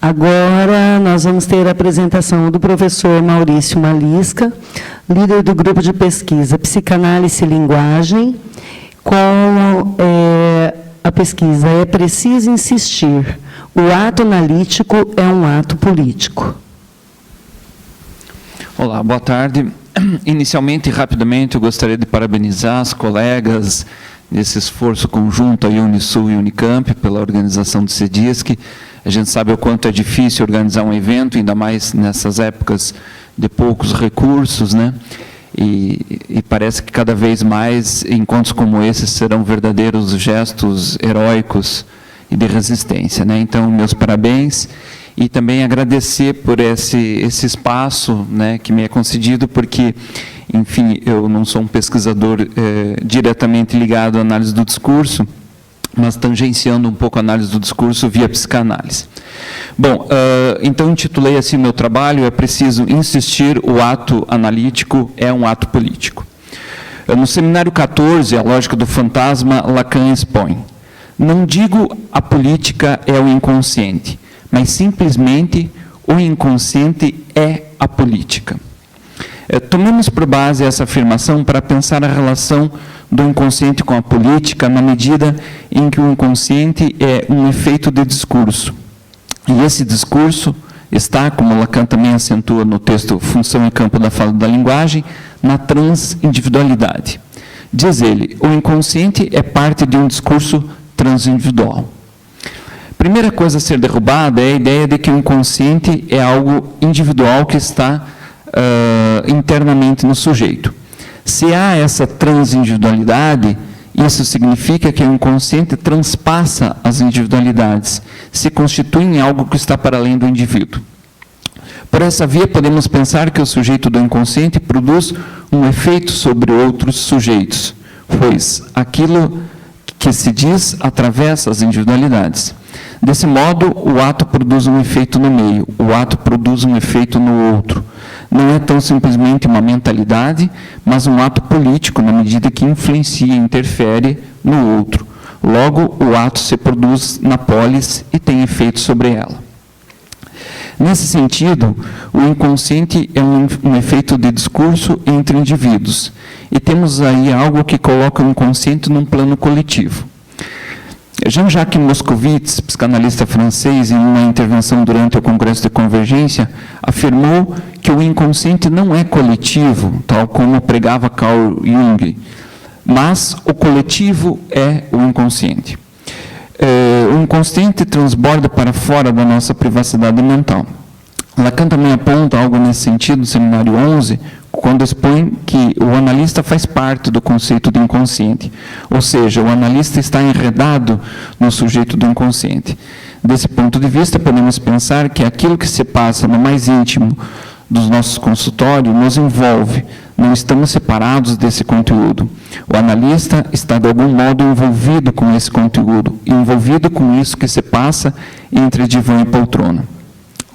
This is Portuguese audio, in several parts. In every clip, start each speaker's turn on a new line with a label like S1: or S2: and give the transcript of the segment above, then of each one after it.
S1: Agora, nós vamos ter a apresentação do professor Maurício Malisca, líder do grupo de pesquisa Psicanálise e Linguagem, com a pesquisa É Preciso Insistir. O ato analítico é um ato político.
S2: Olá, boa tarde. Inicialmente, rapidamente, eu gostaria de parabenizar as colegas nesse esforço conjunto, a Unisul e Unicamp, pela organização do CEDISC. A gente sabe o quanto é difícil organizar um evento, ainda mais nessas épocas de poucos recursos, né? E parece que cada vez mais encontros como esses serão verdadeiros gestos heróicos e de resistência, né? Então, meus parabéns e também agradecer por esse espaço, né, que me é concedido, porque, enfim, eu não sou um pesquisador diretamente ligado à análise do discurso, mas tangenciando um pouco a análise do discurso via psicanálise. Bom, então intitulei assim meu trabalho, É Preciso Insistir, o ato analítico é um ato político. No seminário 14, A Lógica do Fantasma, Lacan expõe: não digo a política é o inconsciente, mas simplesmente o inconsciente é a política. Tomemos por base essa afirmação para pensar a relação do inconsciente com a política, na medida em que o inconsciente é um efeito de discurso. E esse discurso está, como Lacan também acentua no texto Função e Campo da Fala da Linguagem, na transindividualidade. Diz ele, o inconsciente é parte de um discurso transindividual. Primeira coisa a ser derrubada é a ideia de que o inconsciente é algo individual que está internamente no sujeito. Se há essa transindividualidade, isso significa que o inconsciente transpassa as individualidades, se constitui em algo que está para além do indivíduo. Por essa via, podemos pensar que o sujeito do inconsciente produz um efeito sobre outros sujeitos, pois aquilo que se diz atravessa as individualidades. Desse modo, o ato produz um efeito no meio, o ato produz um efeito no outro. Não é tão simplesmente uma mentalidade, mas um ato político, na medida que influencia e interfere no outro. Logo, o ato se produz na polis e tem efeito sobre ela. Nesse sentido, o inconsciente é um efeito de discurso entre indivíduos. E temos aí algo que coloca o inconsciente num plano coletivo. Jean-Jacques Moscovitz, psicanalista francês, em uma intervenção durante o Congresso de Convergência, afirmou que o inconsciente não é coletivo, tal como pregava Carl Jung, mas o coletivo é o inconsciente. O inconsciente transborda para fora da nossa privacidade mental. Lacan também aponta algo nesse sentido no seminário 11, quando expõe que o analista faz parte do conceito do inconsciente, ou seja, o analista está enredado no sujeito do inconsciente. Desse ponto de vista, podemos pensar que aquilo que se passa no mais íntimo dos nossos consultórios nos envolve, não estamos separados desse conteúdo. O analista está, de algum modo, envolvido com esse conteúdo, envolvido com isso que se passa entre divã e poltrona.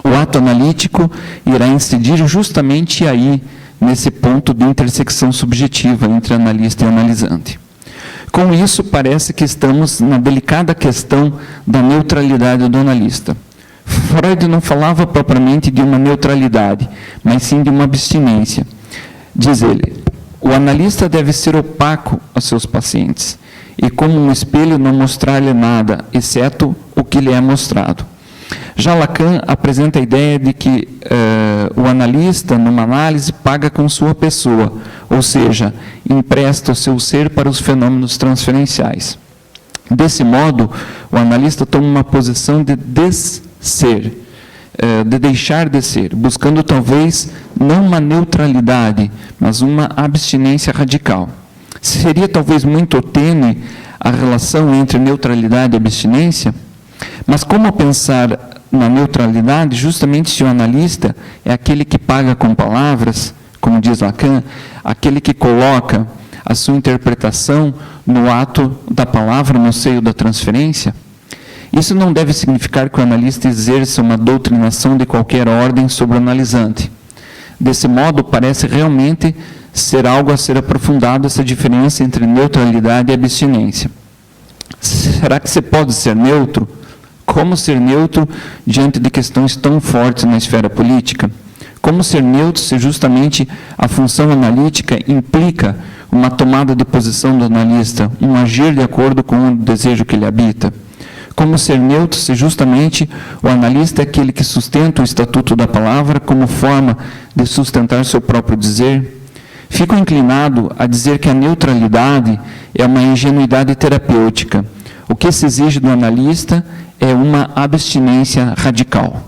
S2: O ato analítico irá incidir justamente aí, nesse ponto de intersecção subjetiva entre analista e analisante. Com isso, parece que estamos na delicada questão da neutralidade do analista. Freud não falava propriamente de uma neutralidade, mas sim de uma abstinência. Diz ele, o analista deve ser opaco aos seus pacientes, e como um espelho não mostrar-lhe nada, exceto o que lhe é mostrado. Já Lacan apresenta a ideia de que o analista, numa análise, paga com sua pessoa, ou seja, empresta o seu ser para os fenômenos transferenciais. Desse modo, o analista toma uma posição de desser, de deixar de ser, buscando talvez não uma neutralidade, mas uma abstinência radical. Seria talvez muito tênue a relação entre neutralidade e abstinência, mas como pensar na neutralidade, justamente se o analista é aquele que paga com palavras, como diz Lacan, aquele que coloca a sua interpretação no ato da palavra, no seio da transferência? Isso não deve significar que o analista exerça uma doutrinação de qualquer ordem sobre o analisante. Desse modo, parece realmente ser algo a ser aprofundado, essa diferença entre neutralidade e abstinência. Será que você pode ser neutro? Como ser neutro diante de questões tão fortes na esfera política? Como ser neutro se justamente a função analítica implica uma tomada de posição do analista, um agir de acordo com o desejo que ele habita? Como ser neutro se justamente o analista é aquele que sustenta o estatuto da palavra como forma de sustentar seu próprio dizer? Fico inclinado a dizer que a neutralidade é uma ingenuidade terapêutica. O que se exige do analista é uma abstinência radical.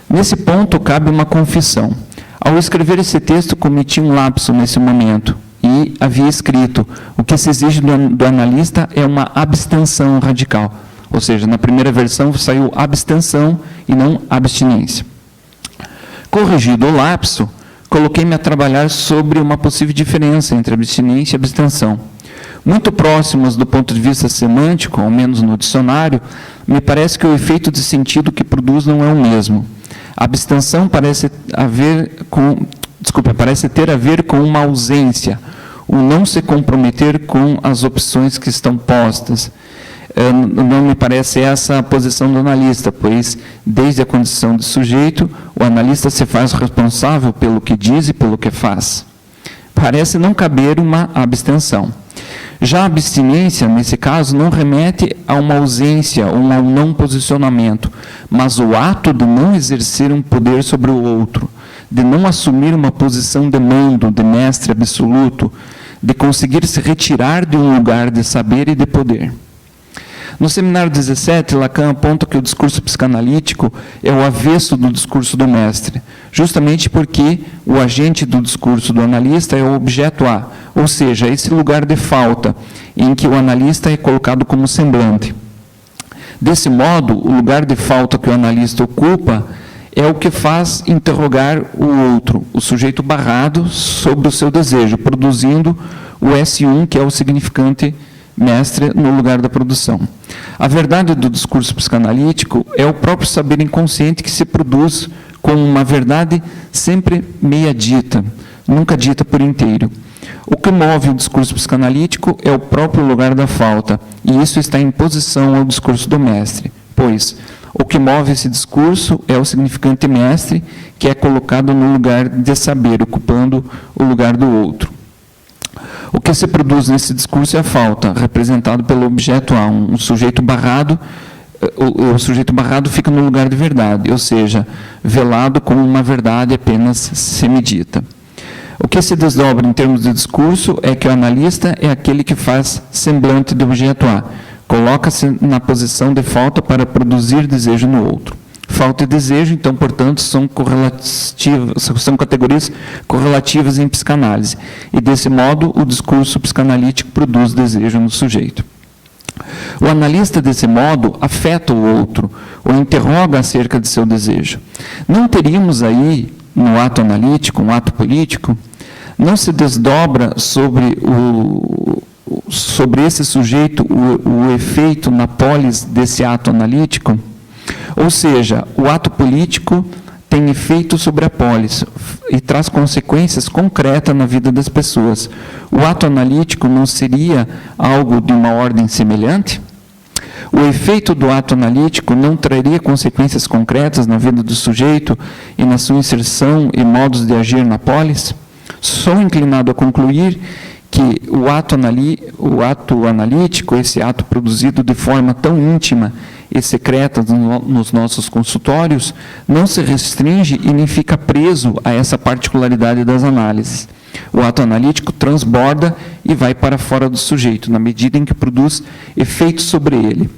S2: Nesse ponto, cabe uma confissão. Ao escrever esse texto, cometi um lapso nesse momento e havia escrito: o que se exige do analista é uma abstenção radical. Ou seja, na primeira versão saiu abstenção e não abstinência. Corrigido o lapso, coloquei-me a trabalhar sobre uma possível diferença entre abstinência e abstenção. Muito próximos do ponto de vista semântico, ao menos no dicionário, me parece que o efeito de sentido que produz não é o mesmo. A abstenção parece ter a ver com uma ausência, o não se comprometer com as opções que estão postas. Não me parece essa a posição do analista, pois, desde a condição de sujeito, o analista se faz responsável pelo que diz e pelo que faz. Parece não caber uma abstenção. Já a abstinência, nesse caso, não remete a uma ausência ou a um não posicionamento, mas o ato de não exercer um poder sobre o outro, de não assumir uma posição de mando, de mestre absoluto, de conseguir se retirar de um lugar de saber e de poder. No seminário 17, Lacan aponta que o discurso psicanalítico é o avesso do discurso do mestre, justamente porque o agente do discurso do analista é o objeto A, ou seja, esse lugar de falta, em que o analista é colocado como semblante. Desse modo, o lugar de falta que o analista ocupa é o que faz interrogar o outro, o sujeito barrado, sobre o seu desejo, produzindo o S1, que é o significante mestre no lugar da produção. A verdade do discurso psicanalítico é o próprio saber inconsciente que se produz como uma verdade sempre meia dita, nunca dita por inteiro. O que move o discurso psicanalítico é o próprio lugar da falta, e isso está em posição ao discurso do mestre, pois o que move esse discurso é o significante mestre, que é colocado no lugar de saber, ocupando o lugar do outro. O que se produz nesse discurso é a falta, representado pelo objeto A, um sujeito barrado. O sujeito barrado fica no lugar de verdade, ou seja, velado como uma verdade apenas semidita. O que se desdobra em termos de discurso é que o analista é aquele que faz semblante do objeto A, coloca-se na posição de falta para produzir desejo no outro. Falta e desejo, então, portanto, são categorias correlativas em psicanálise. E, desse modo, o discurso psicanalítico produz desejo no sujeito. O analista, desse modo, afeta o outro, ou interroga acerca de seu desejo. Não teríamos aí, no ato analítico, um ato político, não se desdobra sobre esse sujeito o efeito na polis desse ato analítico? Ou seja, o ato político tem efeito sobre a polis e traz consequências concretas na vida das pessoas. O ato analítico não seria algo de uma ordem semelhante? O efeito do ato analítico não traria consequências concretas na vida do sujeito e na sua inserção e modos de agir na polis? Sou inclinado a concluir que o ato analítico, esse ato produzido de forma tão íntima e secreta nos nossos consultórios, não se restringe e nem fica preso a essa particularidade das análises. O ato analítico transborda e vai para fora do sujeito, na medida em que produz efeitos sobre ele.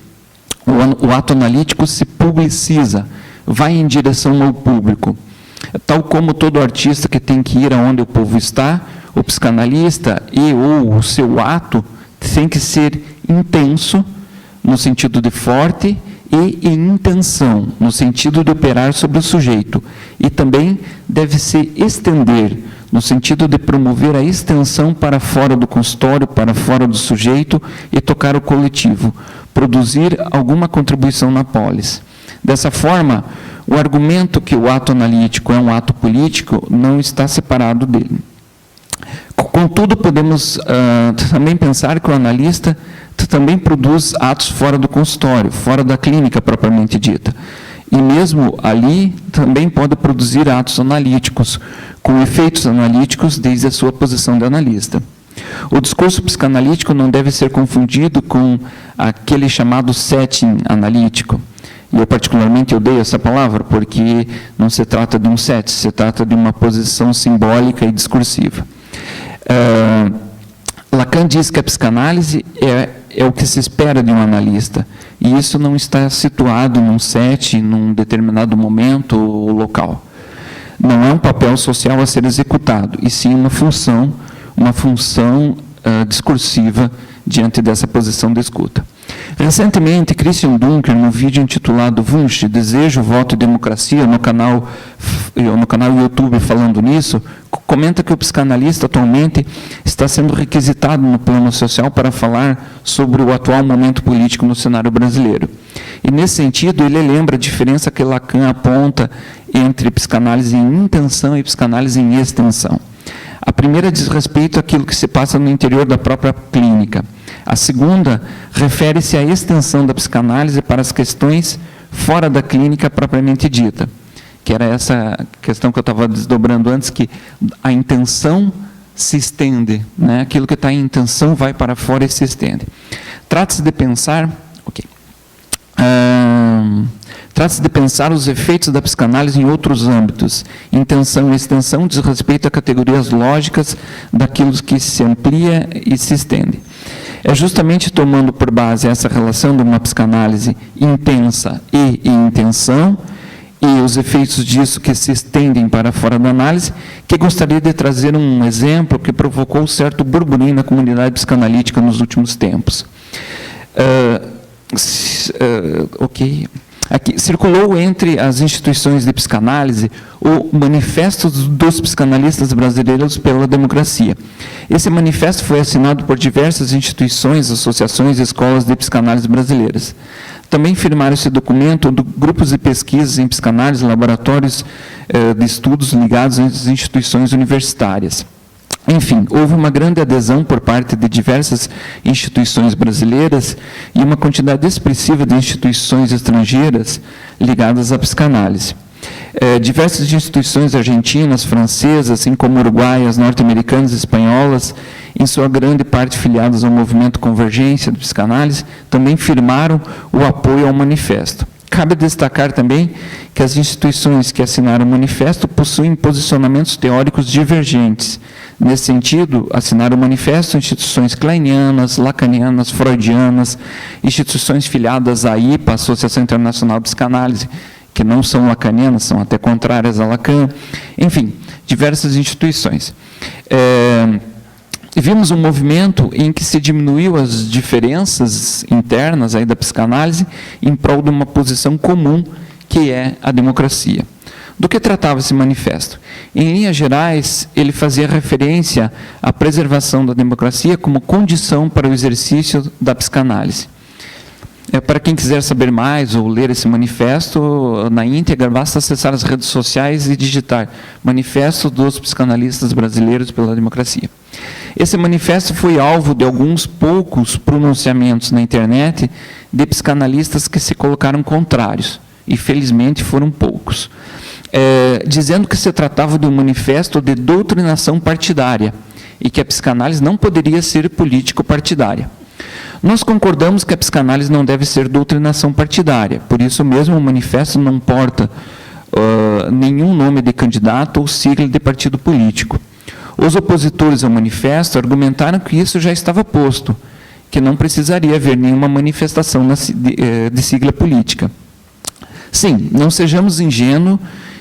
S2: O ato analítico se publiciza, vai em direção ao público. Tal como todo artista que tem que ir aonde o povo está, o psicanalista ou o seu ato tem que ser intenso, no sentido de forte, e em intenção, no sentido de operar sobre o sujeito. E também deve se estender, no sentido de promover a extensão para fora do consultório, para fora do sujeito e tocar o coletivo, produzir alguma contribuição na polis. Dessa forma, o argumento que o ato analítico é um ato político não está separado dele. Contudo, podemos também pensar que o analista também produz atos fora do consultório, fora da clínica propriamente dita. E mesmo ali também pode produzir atos analíticos, com efeitos analíticos desde a sua posição de analista. O discurso psicanalítico não deve ser confundido com aquele chamado setting analítico. E eu particularmente odeio essa palavra, porque não se trata de um set, se trata de uma posição simbólica e discursiva. Lacan diz que a psicanálise é o que se espera de um analista, e isso não está situado num set, num determinado momento ou local. Não é um papel social a ser executado, e sim uma função discursiva diante dessa posição de escuta. Recentemente, Christian Dunker, no vídeo intitulado Wunsch, Desejo, Voto e Democracia, no canal YouTube falando nisso, comenta que o psicanalista atualmente está sendo requisitado no plano social para falar sobre o atual momento político no cenário brasileiro. E, nesse sentido, ele lembra a diferença que Lacan aponta entre psicanálise em intenção e psicanálise em extensão. A primeira diz respeito àquilo que se passa no interior da própria clínica. A segunda refere-se à extensão da psicanálise para as questões fora da clínica propriamente dita, que era essa questão que eu estava desdobrando antes, que a intenção se estende, né? Aquilo que está em intenção vai para fora e se estende. Trata-se de pensar... Trata-se de pensar os efeitos da psicanálise em outros âmbitos. Intenção e extensão diz respeito a categorias lógicas daquilo que se amplia e se estende. É justamente tomando por base essa relação de uma psicanálise intensa e intenção, e os efeitos disso que se estendem para fora da análise, que gostaria de trazer um exemplo que provocou certo burburinho na comunidade psicanalítica nos últimos tempos. Aqui, circulou entre as instituições de psicanálise o Manifesto dos Psicanalistas Brasileiros pela Democracia. Esse manifesto foi assinado por diversas instituições, associações e escolas de psicanálise brasileiras. Também firmaram esse documento grupos de pesquisas em psicanálise, laboratórios de estudos ligados às instituições universitárias. Enfim, houve uma grande adesão por parte de diversas instituições brasileiras e uma quantidade expressiva de instituições estrangeiras ligadas à psicanálise. Diversas instituições argentinas, francesas, assim como uruguaias, norte-americanas e espanholas, em sua grande parte filiadas ao movimento Convergência de Psicanálise, também firmaram o apoio ao manifesto. Cabe destacar também que as instituições que assinaram o manifesto possuem posicionamentos teóricos divergentes. Nesse sentido, assinaram o manifesto instituições kleinianas, lacanianas, freudianas, instituições filiadas à IPA, Associação Internacional de Psicanálise, que não são lacanianas, são até contrárias a Lacan, enfim, diversas instituições. Vimos um movimento em que se diminuiu as diferenças internas aí da psicanálise em prol de uma posição comum, que é a democracia. Do que tratava esse manifesto? Em linhas gerais, ele fazia referência à preservação da democracia como condição para o exercício da psicanálise. Para quem quiser saber mais ou ler esse manifesto, na íntegra, basta acessar as redes sociais e digitar Manifesto dos Psicanalistas Brasileiros pela Democracia. Esse manifesto foi alvo de alguns poucos pronunciamentos na internet de psicanalistas que se colocaram contrários, e felizmente foram poucos, dizendo que se tratava de um manifesto de doutrinação partidária e que a psicanálise não poderia ser político-partidária. Nós concordamos que a psicanálise não deve ser doutrinação partidária, por isso mesmo o manifesto não porta nenhum nome de candidato ou sigla de partido político. Os opositores ao manifesto argumentaram que isso já estava posto, que não precisaria haver nenhuma manifestação de sigla política. Sim, não sejamos ingênuos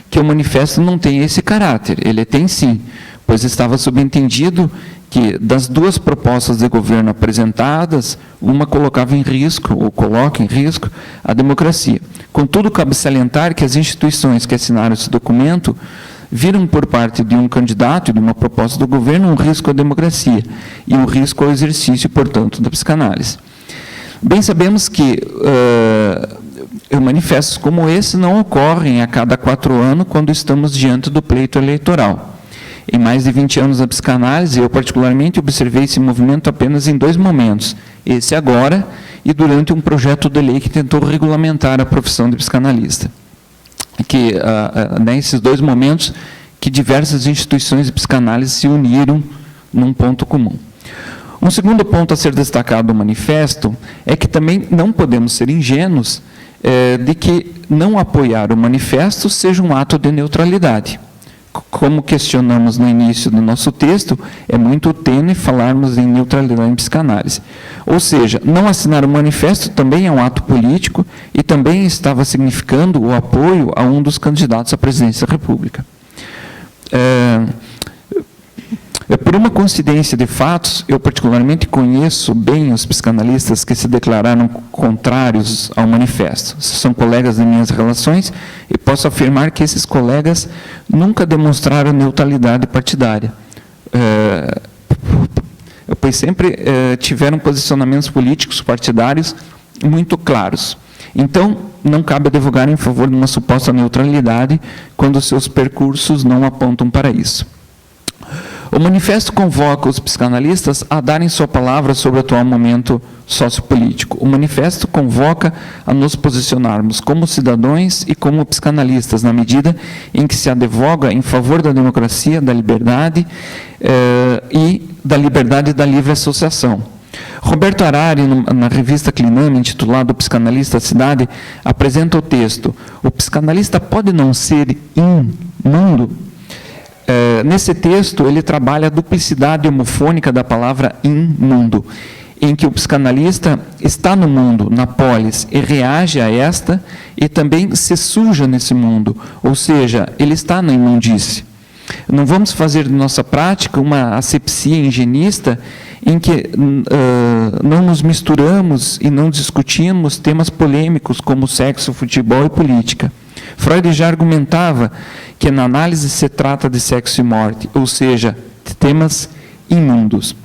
S2: que o manifesto não tem esse caráter, ele tem sim, pois estava subentendido que das duas propostas de governo apresentadas, uma colocava em risco, ou coloca em risco, a democracia. Contudo, cabe salientar que as instituições que assinaram esse documento viram por parte de um candidato e de uma proposta do governo um risco à democracia e um risco ao exercício, portanto, da psicanálise. Bem sabemos que manifestos como esse não ocorrem a cada 4 anos quando estamos diante do pleito eleitoral. Em mais de 20 anos da psicanálise, eu particularmente observei esse movimento apenas em 2 momentos, esse agora, e durante um projeto de lei que tentou regulamentar a profissão de psicanalista. Que, nesses dois momentos, que diversas instituições de psicanálise se uniram num ponto comum. Um segundo ponto a ser destacado do manifesto é que também não podemos ser ingênuos de que não apoiar o manifesto seja um ato de neutralidade. Como questionamos no início do nosso texto, é muito tênue falarmos em neutralidade em psicanálise. Ou seja, não assinar o manifesto também é um ato político e também estava significando o apoio a um dos candidatos à presidência da República. Por uma coincidência de fatos, eu particularmente conheço bem os psicanalistas que se declararam contrários ao manifesto. São colegas de minhas relações e posso afirmar que esses colegas nunca demonstraram neutralidade partidária. Pois sempre tiveram posicionamentos políticos partidários muito claros. Então, não cabe advogar em favor de uma suposta neutralidade quando seus percursos não apontam para isso. O manifesto convoca os psicanalistas a darem sua palavra sobre o atual momento sociopolítico. O manifesto convoca a nos posicionarmos como cidadãos e como psicanalistas, na medida em que se advoga em favor da democracia, da liberdade e da livre associação. Roberto Harari, na revista Cliname, intitulado O Psicanalista da Cidade, apresenta o texto: o psicanalista pode não ser imundo? Nesse texto, ele trabalha a duplicidade homofônica da palavra imundo, em que o psicanalista está no mundo, na polis, e reage a esta, e também se suja nesse mundo, ou seja, ele está na imundície. Não vamos fazer de nossa prática uma asepsia higienista em que não nos misturamos e não discutimos temas polêmicos como sexo, futebol e política. Freud já argumentava que na análise se trata de sexo e morte, ou seja, de temas imundos.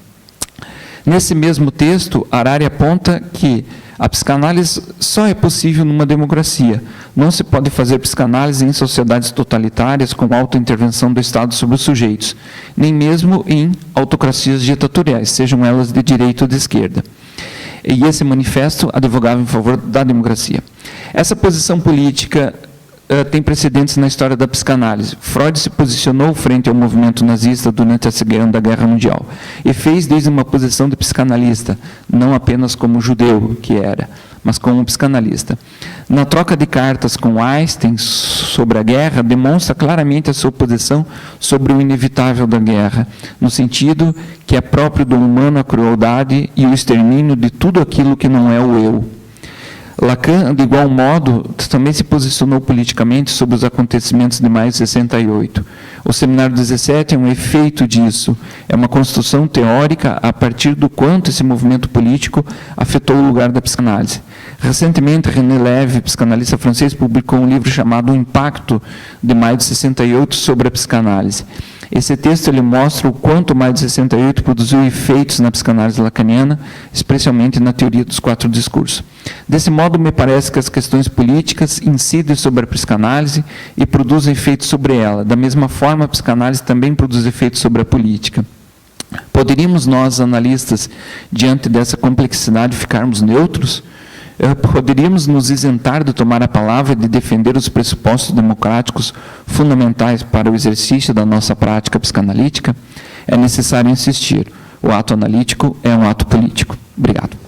S2: Nesse mesmo texto, Harari aponta que a psicanálise só é possível numa democracia. Não se pode fazer psicanálise em sociedades totalitárias com autointervenção do Estado sobre os sujeitos, nem mesmo em autocracias ditatoriais, sejam elas de direita ou de esquerda. E esse manifesto advogava em favor da democracia. Essa posição política tem precedentes na história da psicanálise. Freud se posicionou frente ao movimento nazista durante a Segunda Guerra Mundial e fez desde uma posição de psicanalista, não apenas como judeu que era, mas como psicanalista. Na troca de cartas com Einstein sobre a guerra, demonstra claramente a sua posição sobre o inevitável da guerra, no sentido que é próprio do humano a crueldade e o extermínio de tudo aquilo que não é o eu. Lacan, de igual modo, também se posicionou politicamente sobre os acontecimentos de maio de 68. O Seminário 17 é um efeito disso, é uma construção teórica a partir do quanto esse movimento político afetou o lugar da psicanálise. Recentemente, René Lévy, psicanalista francês, publicou um livro chamado O Impacto de Maio de 68 sobre a psicanálise. Esse texto ele mostra o quanto o Maio de 68 produziu efeitos na psicanálise lacaniana, especialmente na teoria dos 4 discursos. Desse modo, me parece que as questões políticas incidem sobre a psicanálise e produzem efeitos sobre ela. Da mesma forma, a psicanálise também produz efeitos sobre a política. Poderíamos nós, analistas, diante dessa complexidade, ficarmos neutros? Poderíamos nos isentar de tomar a palavra e de defender os pressupostos democráticos fundamentais para o exercício da nossa prática psicanalítica? É necessário insistir. O ato analítico é um ato político. Obrigado.